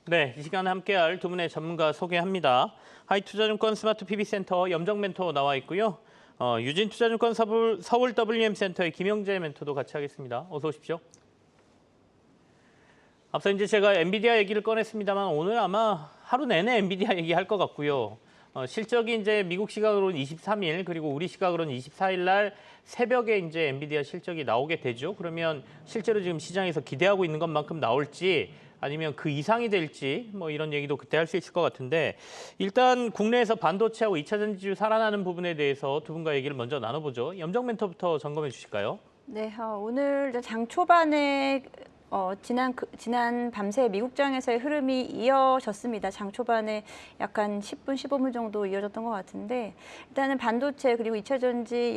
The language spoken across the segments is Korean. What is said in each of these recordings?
네, 이 시간에 함께할 두 분의 전문가 소개합니다. 하이투자증권 스마트 PB센터 염정 멘토 나와 있고요. 유진투자증권 서울 WM센터의 김영재 멘토도 같이 하겠습니다. 어서 오십시오. 앞서 이제 제가 엔비디아 얘기를 꺼냈습니다만 오늘 아마 하루 내내 엔비디아 얘기할 것 같고요. 실적이 이제 미국 시각으로는 23일 그리고 우리 시각으로는 24일 날 새벽에 이제 엔비디아 실적이 나오게 되죠. 그러면 실제로 지금 시장에서 기대하고 있는 것만큼 나올지 아니면 그 이상이 될지 뭐 이런 얘기도 그때 할 수 있을 것 같은데 일단 국내에서 반도체하고 2차 전지주 살아나는 부분에 대해서 두 분과 얘기를 먼저 나눠보죠. 염정 멘토부터 점검해 주실까요? 네, 오늘 장 초반에 지난 밤새 미국장에서의 흐름이 이어졌습니다. 장 초반에 약간 10분, 15분 정도 이어졌던 것 같은데 일단은 반도체 그리고 2차 전지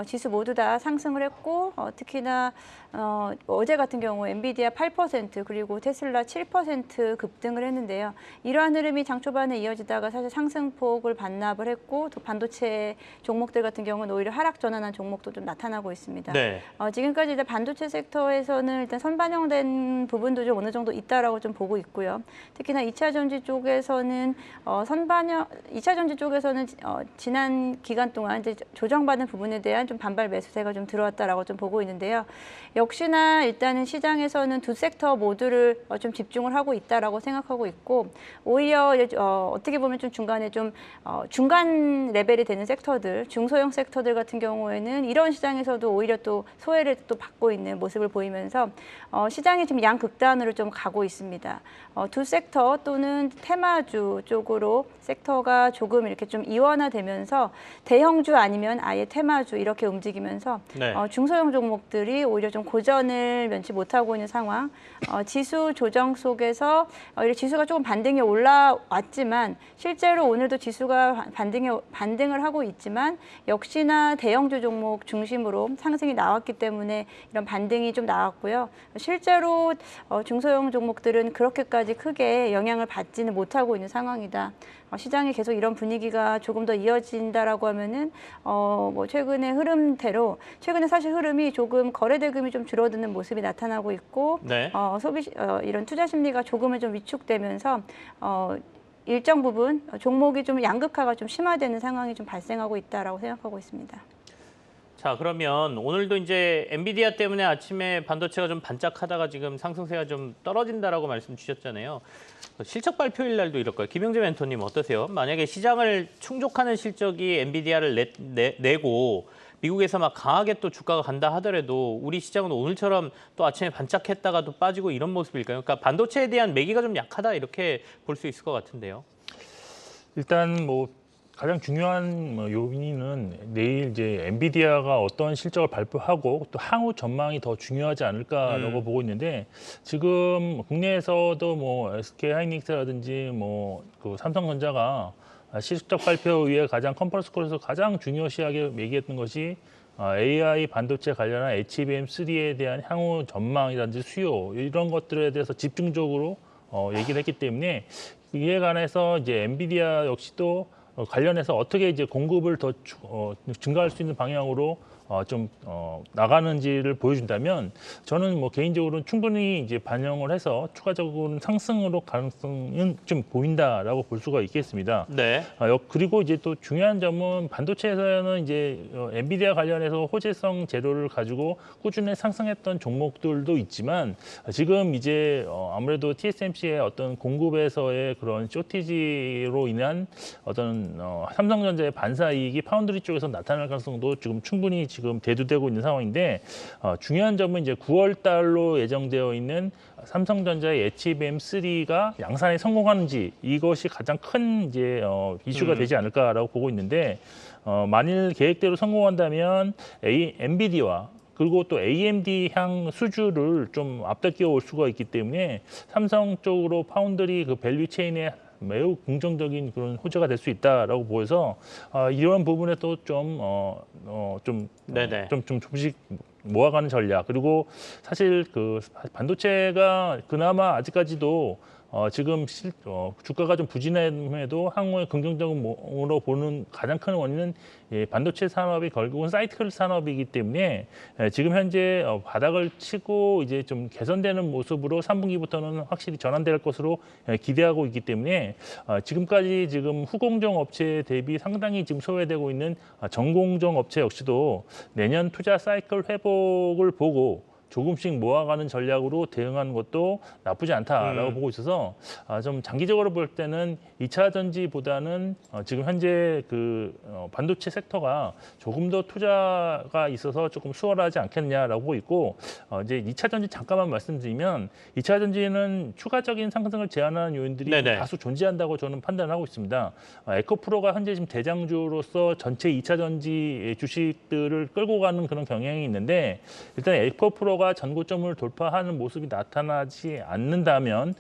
지수 모두 다 상승을 했고 특히나 어제 같은 경우 엔비디아 8% 그리고 테슬라 7% 급등을 했는데요. 이러한 흐름이 장 초반에 이어지다가 사실 상승폭을 반납을 했고 또 반도체 종목들 같은 경우는 오히려 하락 전환한 종목도 좀 나타나고 있습니다. 네. 지금까지 일단 반도체 섹터에서는 일단 선반영된 부분도 좀 어느 정도 있다라고 좀 보고 있고요. 특히나 2차 전지 쪽에서는 2차 전지 쪽에서는 지난 기간 동안 이제 조정받은 부분에 대한 좀 반발 매수세가 좀 들어왔다라고 좀 보고 있는데요. 역시나 일단은 시장에서는 두 섹터 모두를 좀 집중을 하고 있다라고 생각하고 있고 오히려 어떻게 보면 좀 중간에 좀 중간 레벨이 되는 섹터들, 중소형 섹터들 같은 경우에는 이런 시장에서도 오히려 또 소외를 또 받고 있는 모습을 보이면서 시장이 지금 양극단으로 좀 가고 있습니다. 두 섹터 또는 테마주 쪽으로 섹터가 조금 이렇게 좀 이원화되면서 대형주 아니면 아예 테마주 이렇게 움직이면서 네. 중소형 종목들이 오히려 좀 고전을 면치 못하고 있는 상황. 지수 조정 속에서 이렇게 지수가 조금 반등이 올라왔지만 실제로 오늘도 지수가 반등을 하고 있지만 역시나 대형주 종목 중심으로 상승이 나왔기 때문에 이런 반등이 좀 나왔고요. 실제로 중소형 종목들은 그렇게까지 크게 영향을 받지는 못하고 있는 상황이다. 시장이 계속 이런 분위기가 조금 더 이어진다라고 하면은 뭐 최근의 흐름대로 최근에 사실 흐름이 조금 거래 대금이 좀 줄어드는 모습이 나타나고 있고 네. 이런 투자 심리가 조금은 좀 위축되면서 일정 부분 종목이 좀 양극화가 좀 심화되는 상황이 좀 발생하고 있다라고 생각하고 있습니다. 자, 그러면 오늘도 이제 엔비디아 때문에 아침에 반도체가 좀 반짝하다가 지금 상승세가 좀 떨어진다라고 말씀 주셨잖아요. 실적 발표일 날도 이럴 거예요. 김영재 멘토님 어떠세요? 만약에 시장을 충족하는 실적이 엔비디아를 내고 미국에서 막 강하게 또 주가가 간다 하더라도 우리 시장은 오늘처럼 또 아침에 반짝했다가 또 빠지고 이런 모습일까요? 그러니까 반도체에 대한 매기가 좀 약하다 이렇게 볼 수 있을 것 같은데요. 일단 뭐 가장 중요한 요인은 내일 이제 엔비디아가 어떤 실적을 발표하고 또 향후 전망이 더 중요하지 않을까라고 보고 있는데 지금 국내에서도 뭐 SK 하이닉스라든지 뭐 그 삼성전자가 실적 발표 위에 가장 컨퍼런스 콜에서 가장 중요시하게 얘기했던 것이 AI 반도체 관련한 HBM3에 대한 향후 전망이라든지 수요 이런 것들에 대해서 집중적으로 얘기를 했기 때문에 이에 관해서 이제 엔비디아 역시도 관련해서 어떻게 이제 공급을 더 증가할 수 있는 방향으로 나가는지를 보여준다면 저는 뭐 개인적으로는 충분히 이제 반영을 해서 추가적으로 상승으로 가능성은 좀 보인다라고 볼 수가 있겠습니다. 네. 그리고 이제 또 중요한 점은 반도체에서는 이제 엔비디아 관련해서 호재성 재료를 가지고 꾸준히 상승했던 종목들도 있지만 지금 이제 아무래도 TSMC의 어떤 공급에서의 그런 쇼티지로 인한 어떤 삼성전자의 반사 이익이 파운드리 쪽에서 나타날 가능성도 지금 충분히 지금 대두되고 있는 상황인데 중요한 점은 이제 9월 달로 예정되어 있는 삼성전자의 HBM3가 양산에 성공하는지 이것이 가장 큰 이제 이슈가 되지 않을까라고 보고 있는데 만일 계획대로 성공한다면 엔비디아와 그리고 또 AMD 향 수주를 좀 앞당겨 올 수가 있기 때문에 삼성 쪽으로 파운드리 그 밸류 체인에 매우 긍정적인 그런 호재가 될 수 있다라고 보여서 이런 부분에 또 조금씩 모아가는 전략 그리고 사실 그 반도체가 그나마 아직까지도 지금 주가가 좀 부진함에도 향후에 긍정적으로 보는 가장 큰 원인은 반도체 산업이 결국은 사이클 산업이기 때문에 지금 현재 바닥을 치고 이제 좀 개선되는 모습으로 3분기부터는 확실히 전환될 것으로 기대하고 있기 때문에 지금까지 지금 후공정 업체 대비 상당히 지금 소외되고 있는 전공정 업체 역시도 내년 투자 사이클 회복을 보고 조금씩 모아가는 전략으로 대응하는 것도 나쁘지 않다라고 보고 있어서 좀 장기적으로 볼 때는 2차 전지보다는 지금 현재 반도체 섹터가 조금 더 투자가 있어서 조금 수월하지 않겠냐라고 보고 있고 이제 2차 전지 잠깐만 말씀드리면 2차 전지는 추가적인 상승을 제한하는 요인들이 네네. 다수 존재한다고 저는 판단하고 있습니다. 에코프로가 현재 지금 대장주로서 전체 2차 전지 주식들을 끌고 가는 그런 경향이 있는데 일단 에코프로가 전고점을 돌파하는 모습이 나타나지 않는다면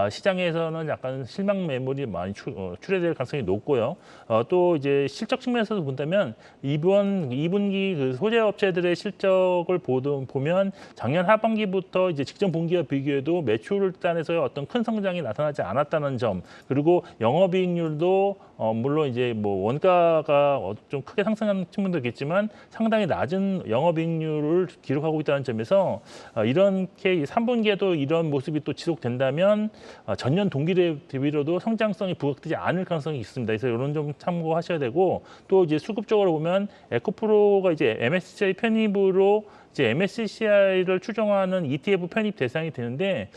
시장에서는 약간 실망 매물이 많이 출회될 가능성이 높고요. 또 이제 실적 측면에서도 본다면 이번 2분기 그 소재 업체들의 실적을 보면 작년 하반기부터 이제 직전 분기와 비교해도 매출 단에서의 어떤 큰 성장이 나타나지 않았다는 점, 그리고 영업이익률도 물론 이제 뭐 원가가 좀 크게 상승한 측면도 있겠지만 상당히 낮은 영업이익률을 기록하고 있다는 점에서 이렇게 3분기에도 이런 모습이 또 지속된다면 전년 동기 대비로도 성장성이 부각되지 않을 가능성이 있습니다. 그래서 이런 점 참고하셔야 되고 또 이제 수급적으로 보면 에코프로가 이제 MSCI 편입으로 이제 MSCI를 추정하는 ETF 편입 대상이 되는데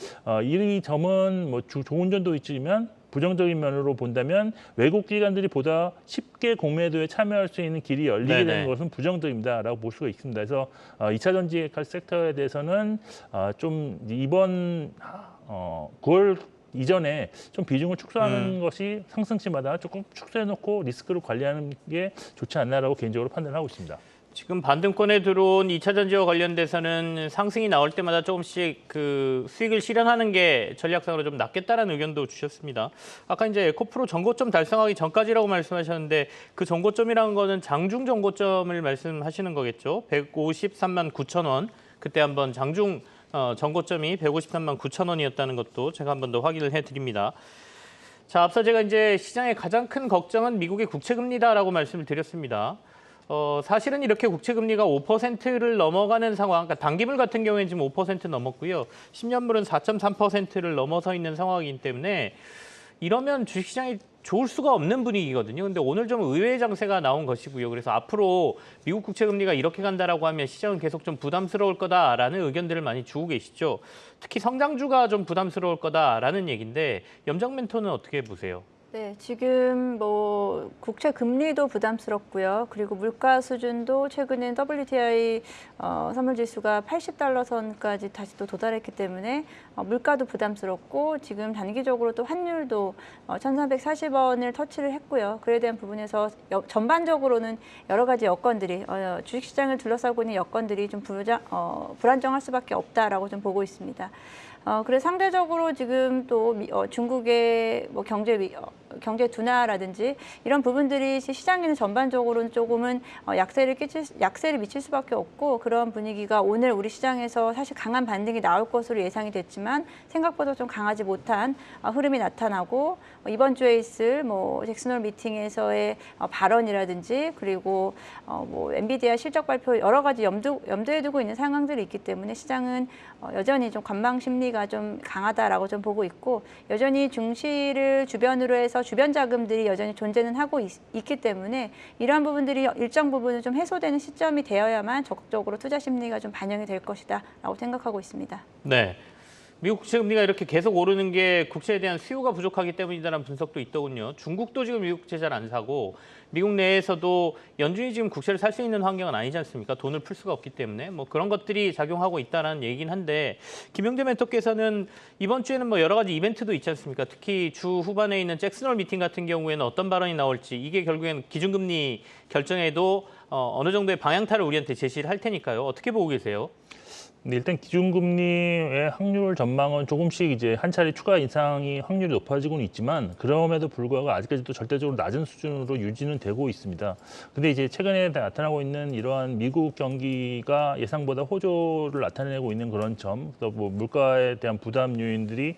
이 점은 뭐 좋은 점도 있지만 부정적인 면으로 본다면 외국 기관들이 보다 쉽게 공매도에 참여할 수 있는 길이 열리게 네네. 되는 것은 부정적입니다라고 볼 수가 있습니다. 그래서 2차 전지 섹터에 대해서는 좀 이번 9월 이전에 좀 비중을 축소하는 것이 상승시마다 조금 축소해놓고 리스크를 관리하는 게 좋지 않나라고 개인적으로 판단하고 있습니다. 지금 반등권에 들어온 2차 전지와 관련돼서는 상승이 나올 때마다 조금씩 그 수익을 실현하는 게 전략상으로 좀 낫겠다라는 의견도 주셨습니다. 아까 이제 에코프로 전고점 달성하기 전까지라고 말씀하셨는데 그 전고점이라는 거는 장중 전고점을 말씀하시는 거겠죠? 153만 9천 원. 그때 한번 장중 전고점이 153만 9천 원이었다는 것도 제가 한 번 더 확인을 해드립니다. 자, 앞서 제가 이제 시장의 가장 큰 걱정은 미국의 국채금리다라고 말씀을 드렸습니다. 사실은 이렇게 국채금리가 5%를 넘어가는 상황, 그러니까 단기물 같은 경우에는 지금 5% 넘었고요. 10년물은 4.3%를 넘어서 있는 상황이기 때문에 이러면 주식시장이 좋을 수가 없는 분위기거든요. 근데 오늘 좀 의외의 장세가 나온 것이고요. 그래서 앞으로 미국 국채금리가 이렇게 간다라고 하면 시장은 계속 좀 부담스러울 거다라는 의견들을 많이 주고 계시죠. 특히 성장주가 좀 부담스러울 거다라는 얘기인데 염정 멘토는 어떻게 보세요? 네, 지금 뭐 국채 금리도 부담스럽고요. 그리고 물가 수준도 최근엔 WTI 선물 지수가 80달러 선까지 다시 또 도달했기 때문에 물가도 부담스럽고 지금 단기적으로 또 환율도 1,440원을 터치를 했고요. 그에 대한 부분에서 전반적으로는 여러 가지 여건들이 주식시장을 둘러싸고 있는 여건들이 좀 불안정할 수밖에 없다라고 좀 보고 있습니다. 그래서 상대적으로 지금 또 중국의 뭐 경제 둔화라든지 이런 부분들이 시장에는 전반적으로는 조금은 약세를 미칠 수밖에 없고 그런 분위기가 오늘 우리 시장에서 사실 강한 반등이 나올 것으로 예상이 됐지만 생각보다 좀 강하지 못한 흐름이 나타나고 이번 주에 있을 뭐 잭슨홀 미팅에서의 발언이라든지 그리고 뭐 엔비디아 실적 발표 여러 가지 염두에 두고 있는 상황들이 있기 때문에 시장은 여전히 좀 관망 심리가 좀 강하다라고 좀 보고 있고 여전히 중시를 주변으로 해서 주변 자금들이 여전히 존재는 하고 있기 때문에 이러한 부분들이 일정 부분은 좀 해소되는 시점이 되어야만 적극적으로 투자 심리가 좀 반영이 될 것이다라고 생각하고 있습니다. 네. 미국 국채 금리가 이렇게 계속 오르는 게 국채에 대한 수요가 부족하기 때문이라는 분석도 있더군요. 중국도 지금 미국 국채 잘 안 사고 미국 내에서도 연준이 지금 국채를 살 수 있는 환경은 아니지 않습니까? 돈을 풀 수가 없기 때문에 뭐 그런 것들이 작용하고 있다는 얘기긴 한데 김영대 멘토께서는 이번 주에는 뭐 여러 가지 이벤트도 있지 않습니까? 특히 주 후반에 있는 잭슨홀 미팅 같은 경우에는 어떤 발언이 나올지 이게 결국엔 기준금리 결정에도 어느 정도의 방향타를 우리한테 제시를 할 테니까요. 어떻게 보고 계세요? 근데 일단 기준금리의 확률 전망은 조금씩 이제 한 차례 추가 인상이 확률이 높아지고는 있지만 그럼에도 불구하고 아직까지도 절대적으로 낮은 수준으로 유지는 되고 있습니다. 근데 이제 최근에 나타나고 있는 이러한 미국 경기가 예상보다 호조를 나타내고 있는 그런 점, 또 뭐 물가에 대한 부담 요인들이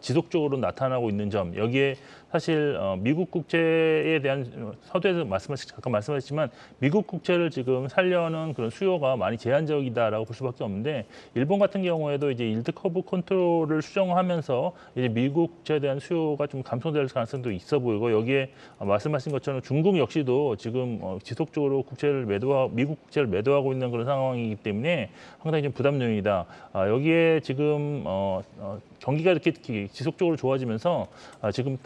지속적으로 나타나고 있는 점, 여기에 사실 미국 국채에 대한 서두에서 잠깐 말씀하셨지만 미국 국채를 지금 살려는 그런 수요가 많이 제한적이다라고 볼 수밖에 없는데, 일본 같은 경우에도 이제 일드 커브 컨트롤을 수정하면서 이제 미국 국채에 대한 수요가 좀 감소될 가능성도 있어 보이고, 여기에 말씀하신 것처럼 중국 역시도 지금 지속적으로 미국 국채를 매도하고 있는 그런 상황이기 때문에 상당히 좀 부담 요인이다. 여기에 지금 경기가 이렇게 지속적으로 좋아지면서 지금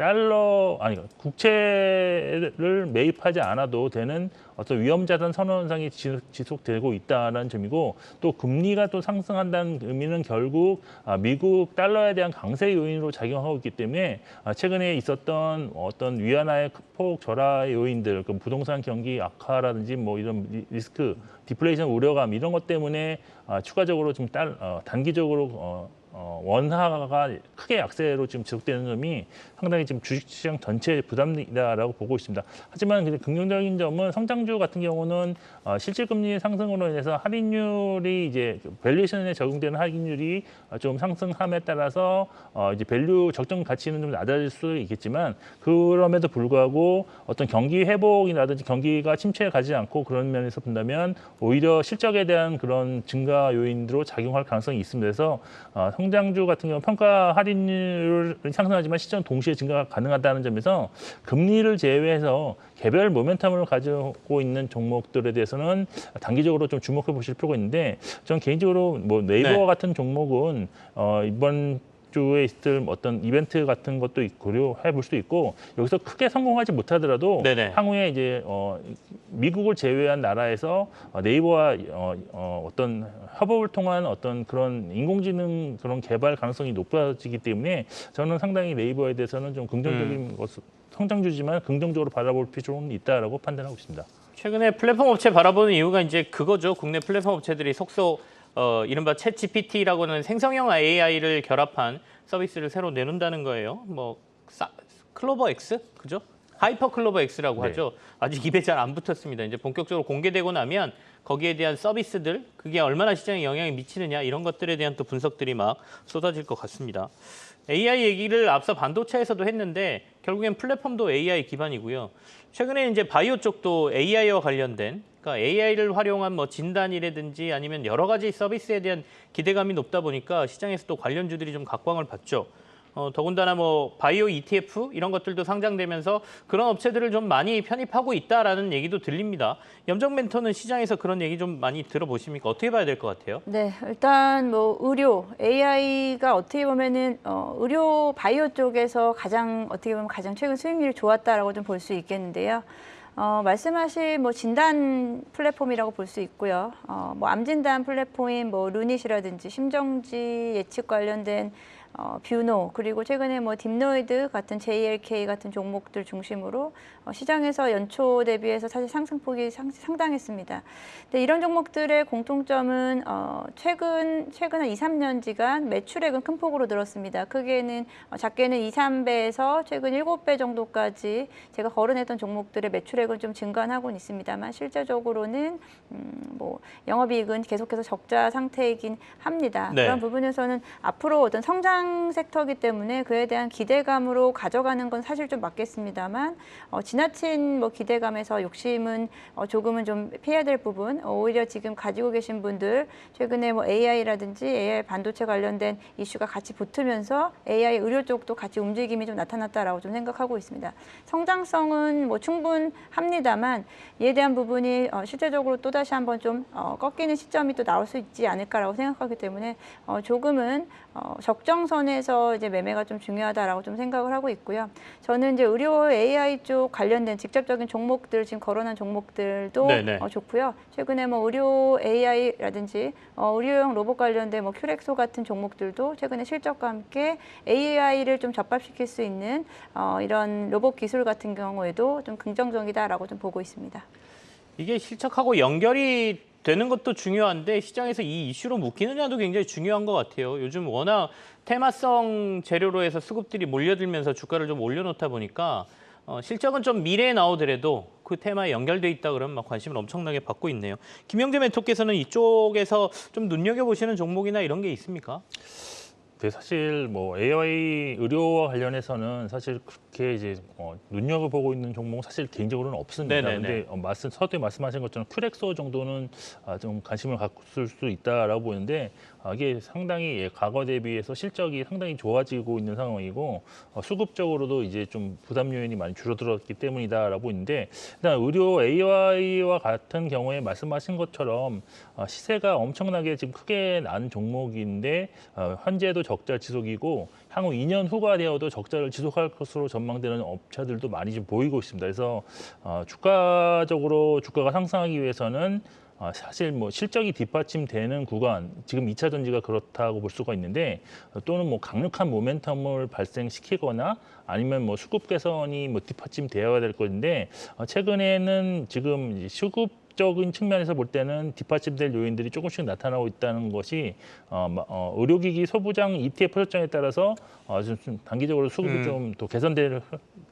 국채를 매입하지 않아도 되는 어떤 위험자산 선호 현상이 지속되고 있다는 점이고, 또 금리가 또 상승한다는 의미는 결국 미국 달러에 대한 강세 요인으로 작용하고 있기 때문에 최근에 있었던 어떤 위안화의 폭 절하 요인들, 그 부동산 경기 악화라든지 뭐 이런 리스크, 디플레이션 우려감 이런 것 때문에 추가적으로 좀 단기적으로 원화가 크게 약세로 지금 지속되는 점이 상당히 지금 주식시장 전체의 부담이다라고 보고 있습니다. 하지만 긍정적인 점은 성장주 같은 경우는 실질금리 상승으로 인해서 할인율이 이제 밸류에이션에 적용되는 할인율이 좀 상승함에 따라서 이제 밸류 적정 가치는 좀 낮아질 수 있겠지만, 그럼에도 불구하고 어떤 경기 회복이라든지 경기가 침체에 가지 않고 그런 면에서 본다면 오히려 실적에 대한 그런 증가 요인으로 작용할 가능성이 있습니다. 그래서 성장주 같은 경우 평가 할인율은 상승하지만 시장 동시에 증가가 가능하다는 점에서 금리를 제외해서 개별 모멘텀을 가지고 있는 종목들에 대해서는 단기적으로 좀 주목해 보실 필요가 있는데, 저는 개인적으로 뭐 네이버 같은 종목은 이번 주에 있을 어떤 이벤트 같은 것도 고려해 볼 수도 있고, 여기서 크게 성공하지 못하더라도 네네. 향후에 이제 미국을 제외한 나라에서 네이버와 어떤 협업을 통한 어떤 그런 인공지능 그런 개발 가능성이 높아지기 때문에 저는 상당히 네이버에 대해서는 좀 긍정적인 성장주지만 긍정적으로 바라볼 필요는 있다라고 판단하고 있습니다. 최근에 플랫폼 업체 바라보는 이유가 이제 그거죠. 국내 플랫폼 업체들이 속속 이른바 챗GPT라고 하는 생성형 AI를 결합한 서비스를 새로 내놓는다는 거예요. 뭐 클로버 X? 그죠? 하이퍼 클로버 X라고 하죠. 아직 입에 잘 안 붙었습니다. 이제 본격적으로 공개되고 나면 거기에 대한 서비스들, 그게 얼마나 시장에 영향이 미치느냐 이런 것들에 대한 또 분석들이 막 쏟아질 것 같습니다. AI 얘기를 앞서 반도체에서도 했는데 결국엔 플랫폼도 AI 기반이고요. 최근에 이제 바이오 쪽도 AI와 관련된, 그러니까 AI를 활용한 뭐 진단이라든지 아니면 여러 가지 서비스에 대한 기대감이 높다 보니까 시장에서 또 관련주들이 좀 각광을 받죠. 더군다나 뭐 바이오 ETF 이런 것들도 상장되면서 그런 업체들을 좀 많이 편입하고 있다라는 얘기도 들립니다. 염정 멘토는 시장에서 그런 얘기 좀 많이 들어보십니까? 어떻게 봐야 될 것 같아요? 네, 일단 뭐 의료 AI가 어떻게 보면은 의료 바이오 쪽에서 어떻게 보면 가장 최근 수익률이 좋았다라고 좀 볼 수 있겠는데요. 말씀하신 뭐 진단 플랫폼이라고 볼 수 있고요. 뭐 암 진단 플랫폼인 뭐 루닛이라든지 심정지 예측 관련된 뷰노, 그리고 최근에 뭐 딥노이드 같은 JLK 같은 종목들 중심으로 시장에서 연초 대비해서 사실 상승폭이 상당했습니다. 근데 이런 종목들의 공통점은 최근 한 2, 3년지간 매출액은 큰 폭으로 늘었습니다. 작게는 2, 3배에서 최근 7배 정도까지 제가 거론했던 종목들의 매출액은 좀 증가하고 있습니다만, 실제적으로는 뭐 영업이익은 계속해서 적자 상태이긴 합니다. 네. 그런 부분에서는 앞으로 어떤 성장 섹터이기 때문에 그에 대한 기대감으로 가져가는 건 사실 좀 맞겠습니다만, 지나친 뭐 기대감에서 욕심은 조금은 좀 피해야 될 부분, 오히려 지금 가지고 계신 분들 최근에 뭐 AI라든지 AI 반도체 관련된 이슈가 같이 붙으면서 AI 의료 쪽도 같이 움직임이 좀 나타났다라고 좀 생각하고 있습니다. 성장성은 뭐 충분합니다만 이에 대한 부분이 실제적으로 또다시 한번 좀 꺾이는 시점이 또 나올 수 있지 않을까라고 생각하기 때문에 조금은 적정선에서 이제 매매가 좀 중요하다라고 좀 생각을 하고 있고요. 저는 이제 의료 AI 쪽 관련된 직접적인 종목들, 지금 거론한 종목들도 좋고요. 최근에 뭐 의료 AI라든지 의료용 로봇 관련된 뭐 큐렉소 같은 종목들도 최근에 실적과 함께 AI를 좀 접합시킬 수 있는 이런 로봇 기술 같은 경우에도 좀 긍정적이다라고 좀 보고 있습니다. 이게 실적하고 연결이 되는 것도 중요한데 시장에서 이 이슈로 묶이느냐도 굉장히 중요한 것 같아요. 요즘 워낙 테마성 재료로 해서 수급들이 몰려들면서 주가를 좀 올려놓다 보니까 실적은 좀 미래에 나오더라도 그 테마에 연결돼 있다 그러면 막 관심을 엄청나게 받고 있네요. 김영재 멘토께서는 이쪽에서 좀 눈여겨보시는 종목이나 이런 게 있습니까? 네, 사실 뭐 AI 의료와 관련해서는 사실 그렇게 이제 눈여겨보고 있는 종목은 사실 개인적으로는 없습니다. 네네네. 근데 서두에 말씀하신 것처럼 큐렉소 정도는 좀 관심을 갖을 수 있다라고 보는데 이게 상당히 과거 대비해서 실적이 상당히 좋아지고 있는 상황이고 수급적으로도 이제 좀 부담 요인이 많이 줄어들었기 때문이다라고 있는데 일단 의료 AI와 같은 경우에 말씀하신 것처럼 시세가 엄청나게 지금 크게 난 종목인데 현재도 적자 지속이고 향후 2년 후가 되어도 적자를 지속할 것으로 전망되는 업체들도 많이 좀 보이고 있습니다. 그래서 주가적으로 주가가 상승하기 위해서는 사실 뭐 실적이 뒷받침되는 구간, 지금 2차 전지가 그렇다고 볼 수가 있는데 또는 뭐 강력한 모멘텀을 발생시키거나 아니면 뭐 수급 개선이 뭐 뒷받침되어야 될 건데 최근에는 지금 이제 수급적인 측면에서 볼 때는 뒷받침될 요인들이 조금씩 나타나고 있다는 것이 의료기기 소부장 ETF 설정에 따라서 좀 단기적으로 수급이 좀 더 개선될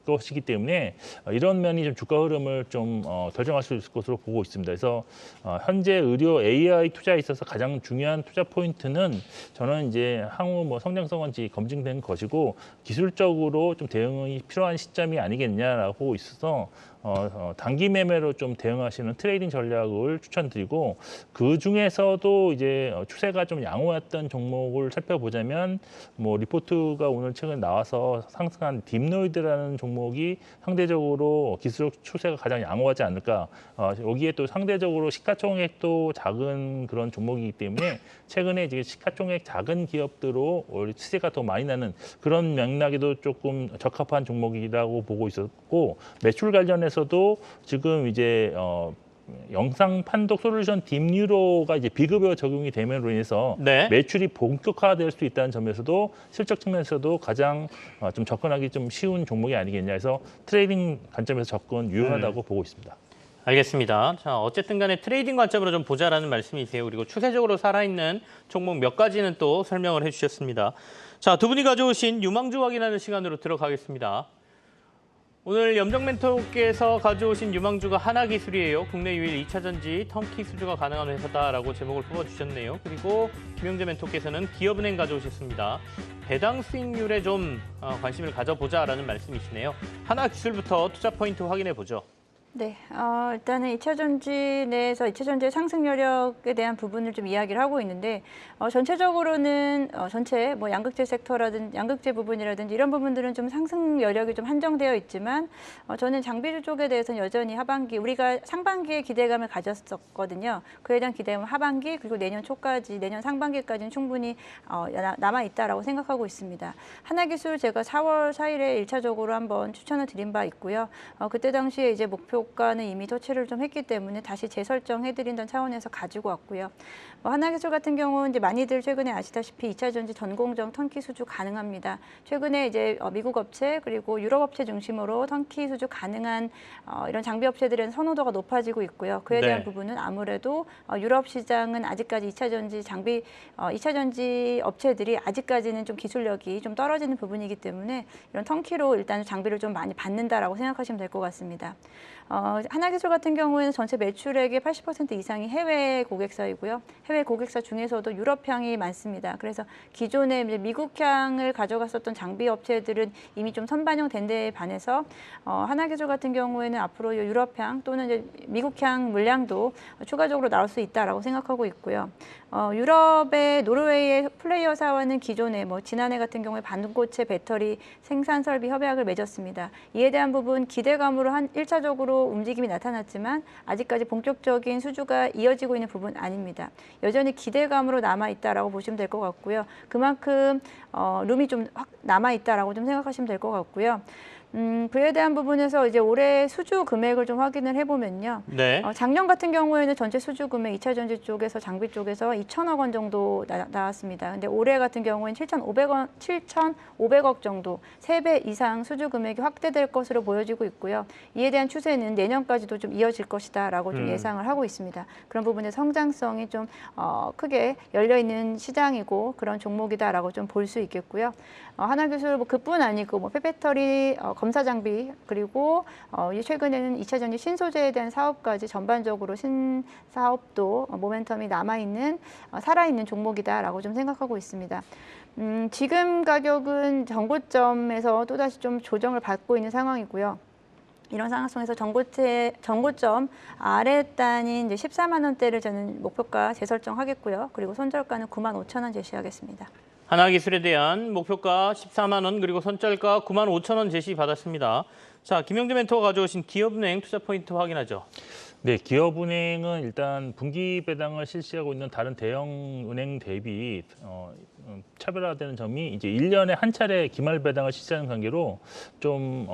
것이기 때문에 이런 면이 좀 주가 흐름을 좀 결정할 수 있을 것으로 보고 있습니다. 그래서 현재 의료 AI 투자에 있어서 가장 중요한 투자 포인트는 저는 이제 향후 뭐 성장성인지 검증된 것이고 기술적으로 좀 대응이 필요한 시점이 아니겠냐라고 보고 있어서 단기 매매로 좀 대응하시는 트레이딩 전략을 추천드리고 그 중에서도 이제 추세가 좀 양호했던 종목을 살펴보자면 뭐 리포트가 오늘 최근 나와서 상승한 딥노이드라는 종목이 상대적으로 기술적 추세가 가장 양호하지 않을까. 여기에 또 상대적으로 시가총액도 작은 그런 종목이기 때문에 최근에 이제 시가총액 작은 기업들로 추세가 더 많이 나는 그런 맥락에도 조금 적합한 종목이라고 보고 있었고 매출 관련해서도 지금 이제 영상 판독 솔루션 딥뉴로가 이제 비급여 적용이 됨으로 인해서 네. 매출이 본격화될 수 있다는 점에서도 실적 측면에서도 가장 좀 접근하기 좀 쉬운 종목이 아니겠냐 해서 트레이딩 관점에서 접근 유효하다고 보고 있습니다. 알겠습니다. 자, 어쨌든 간에 트레이딩 관점으로 좀 보자라는 말씀이세요. 그리고 추세적으로 살아있는 종목 몇 가지는 또 설명을 해주셨습니다. 자, 두 분이 가져오신 유망주 확인하는 시간으로 들어가겠습니다. 오늘 염정멘토께서 가져오신 유망주가 하나기술이에요. 국내 유일 2차 전지 턴키 수주가 가능한 회사다라고 제목을 뽑아주셨네요. 그리고 김영재 멘토께서는 기업은행 가져오셨습니다. 배당 수익률에 좀 관심을 가져보자라는 말씀이시네요. 하나기술부터 투자 포인트 확인해 보죠. 네, 일단은 2차 전지 내에서 2차 전지의 상승 여력에 대한 부분을 좀 이야기를 하고 있는데 전체적으로는 전체 뭐 양극재 섹터라든지 양극재 부분이라든지 이런 부분들은 좀 상승 여력이 좀 한정되어 있지만 저는 장비주 쪽에 대해서는 여전히 하반기 우리가 상반기에 기대감을 가졌었거든요. 그에 대한 기대감은 하반기 그리고 내년 초까지 내년 상반기까지는 충분히 남아 있다라고 생각하고 있습니다. 하나기술 제가 4월 4일에 1차적으로 한번 추천을 드린 바 있고요. 그때 당시에 이제 목표가는 이미 터치를 좀 했기 때문에 다시 재설정해드린다는 차원에서 가지고 왔고요. 하나기술 같은 경우는 이제 많이들 최근에 아시다시피 2차 전지 전공정 턴키 수주 가능합니다. 최근에 이제 미국 업체 그리고 유럽 업체 중심으로 턴키 수주 가능한 이런 장비 업체들의 선호도가 높아지고 있고요. 그에 대한 부분은 아무래도 유럽 시장은 아직까지 2차 전지 장비 2차 전지 업체들이 아직까지는 좀 기술력이 좀 떨어지는 부분이기 때문에 이런 턴키로 일단 장비를 좀 많이 받는다라고 생각하시면 될 것 같습니다. 하나기술 같은 경우에는 전체 매출액의 80% 이상이 해외 고객사이고요. 해외 고객사 중에서도 유럽향이 많습니다. 그래서 기존에 이제 미국향을 가져갔었던 장비 업체들은 이미 좀 선반영된 데에 반해서 하나기술 같은 경우에는 앞으로 유럽향 또는 이제 미국향 물량도 추가적으로 나올 수 있다라고 생각하고 있고요. 유럽의 노르웨이의 플레이어사와는 기존에 지난해 같은 경우에 반도체 배터리 생산 설비 협약을 맺었습니다. 이에 대한 부분 기대감으로 1차적으로 움직임이 나타났지만 아직까지 본격적인 수주가 이어지고 있는 부분 아닙니다. 여전히 기대감으로 남아 있다라고 보시면 될 것 같고요. 그만큼 룸이 좀 남아 있다라고 좀 생각하시면 될 것 같고요. 그에 대한 부분에서 이제 올해 수주 금액을 좀 확인을 해보면요. 네. 작년 같은 경우에는 전체 수주 금액 2차 전지 쪽에서 장비 쪽에서 2천억 원 정도 나왔습니다. 근데 올해 같은 경우에는 7,500억 정도 3배 이상 수주 금액이 확대될 것으로 보여지고 있고요. 이에 대한 추세는 내년까지도 좀 이어질 것이다라고 좀 예상을 하고 있습니다. 그런 부분의 성장성이 좀 크게 열려 있는 시장이고 그런 종목이다라고 좀 볼 수 있겠고요. 하나기술 그뿐 아니고 폐배터리 검사 장비 그리고 최근에는 2차 전지 신소재에 대한 사업까지 전반적으로 신사업도 모멘텀이 남아있는 살아있는 종목이다라고 좀 생각하고 있습니다. 지금 가격은 전고점에서 또다시 좀 조정을 받고 있는 상황이고요. 이런 상황 속에서 전고점 아래 단인 이제 14만 원대를 저는 목표가 재설정하겠고요. 그리고 손절가는 95,000원 제시하겠습니다. 하나기술에 대한 목표가 14만 원 그리고 손절가 95,000원 제시받았습니다. 자, 김영재 멘토가 가져오신 기업은행 투자 포인트 확인하죠. 네, 기업은행은 일단 분기 배당을 실시하고 있는 다른 대형 은행 대비 차별화되는 점이 이제 1년에 한 차례 기말 배당을 실시하는 관계로 좀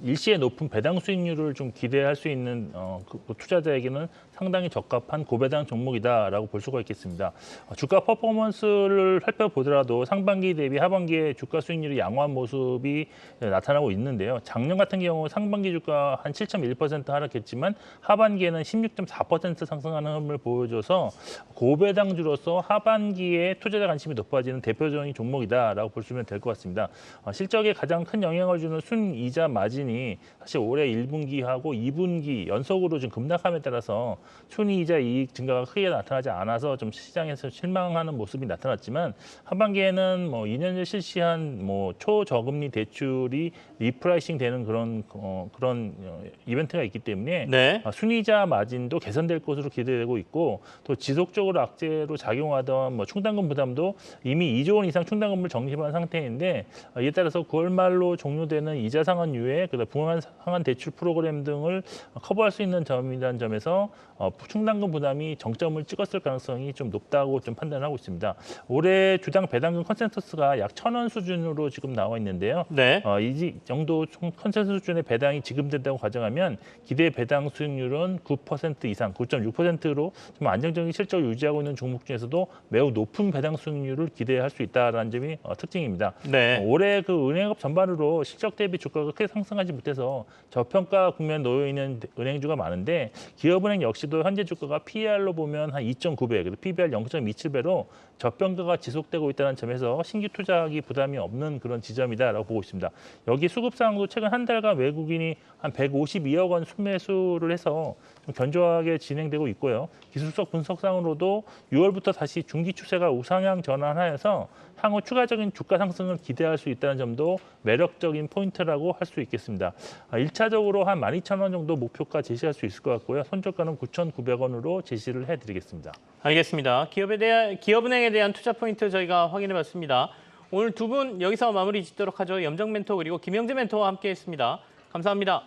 일시에 높은 배당 수익률을 좀 기대할 수 있는 그 투자자에게는 상당히 적합한 고배당 종목이다라고 볼 수가 있겠습니다. 주가 퍼포먼스를 살펴보더라도 상반기 대비 하반기에 주가 수익률이 양호한 모습이 나타나고 있는데요. 작년 같은 경우 상반기 주가 한 7.1% 하락했지만 하반기에는 16.4% 상승하는 흐름을 보여줘서 고배당주로서 하반기에 투자자 관심이 높아지는 대표적인 종목이다라고 보시면 될 것 같습니다. 실적에 가장 큰 영향을 주는 순이자 마진이 사실 올해 1분기하고 2분기 연속으로 좀 급락함에 따라서 순이자 이익 증가가 크게 나타나지 않아서 좀 시장에서 실망하는 모습이 나타났지만 하반기에는 2년 전 실시한 초저금리 대출이 리프라이싱 되는 그런 이벤트가 있기 때문에 네. 순이자 마진도 개선될 것으로 기대되고 있고 또 지속적으로 악재로 작용하던 충당금 부담도 이미 2조 원 이상 충당금을 정립한 상태인데 이에 따라서 9월 말로 종료되는 이자 상환 유예, 부한 상환 대출 프로그램 등을 커버할 수 있는 점이라는 점에서 충당금 부담이 정점을 찍었을 가능성이 좀 높다고 좀 판단하고 있습니다. 올해 주당 배당금 컨센서스가 약 1,000원 수준으로 지금 나와 있는데요. 네. 이 정도 컨센서스 수준의 배당이 지급된다고 가정하면 기대 배당 수익률은 9% 이상, 9.6%로 좀 안정적인 실적을 유지하고 있는 종목 중에서도 매우 높은 배당 수익률을 기대할 수 있다는 점이 특징입니다. 네. 올해 그 은행업 전반으로 실적 대비 주가가 크게 상승하지 못해서 저평가 국면에 놓여 있는 은행주가 많은데 기업은행 역시도 현재 주가가 PER로 보면 한 2.9배, 그리고 PBR 0.27배로 저평가가 지속되고 있다는 점에서 신규 투자하기 부담이 없는 그런 지점이다라고 보고 있습니다. 여기 수급 상황도 최근 한 달간 외국인이 한 152억 원 순매수를 해서 좀 견조하게 진행되고 있고요. 기술적 분석상으로도 6월부터 다시 중기 추세가 우상향 전환하여서 향후 추가적인 주가 상승을 기대할 수 있다는 점도 매력적인 포인트라고 할 수 있겠습니다. 1차적으로 한 12,000원 정도 목표가 제시할 수 있을 것 같고요. 손절가는 9,900원으로 제시를 해드리겠습니다. 알겠습니다. 기업은행에 대한 투자 포인트 저희가 확인해봤습니다. 오늘 두 분 여기서 마무리 짓도록 하죠. 염정 멘토 그리고 김영재 멘토와 함께했습니다. 감사합니다.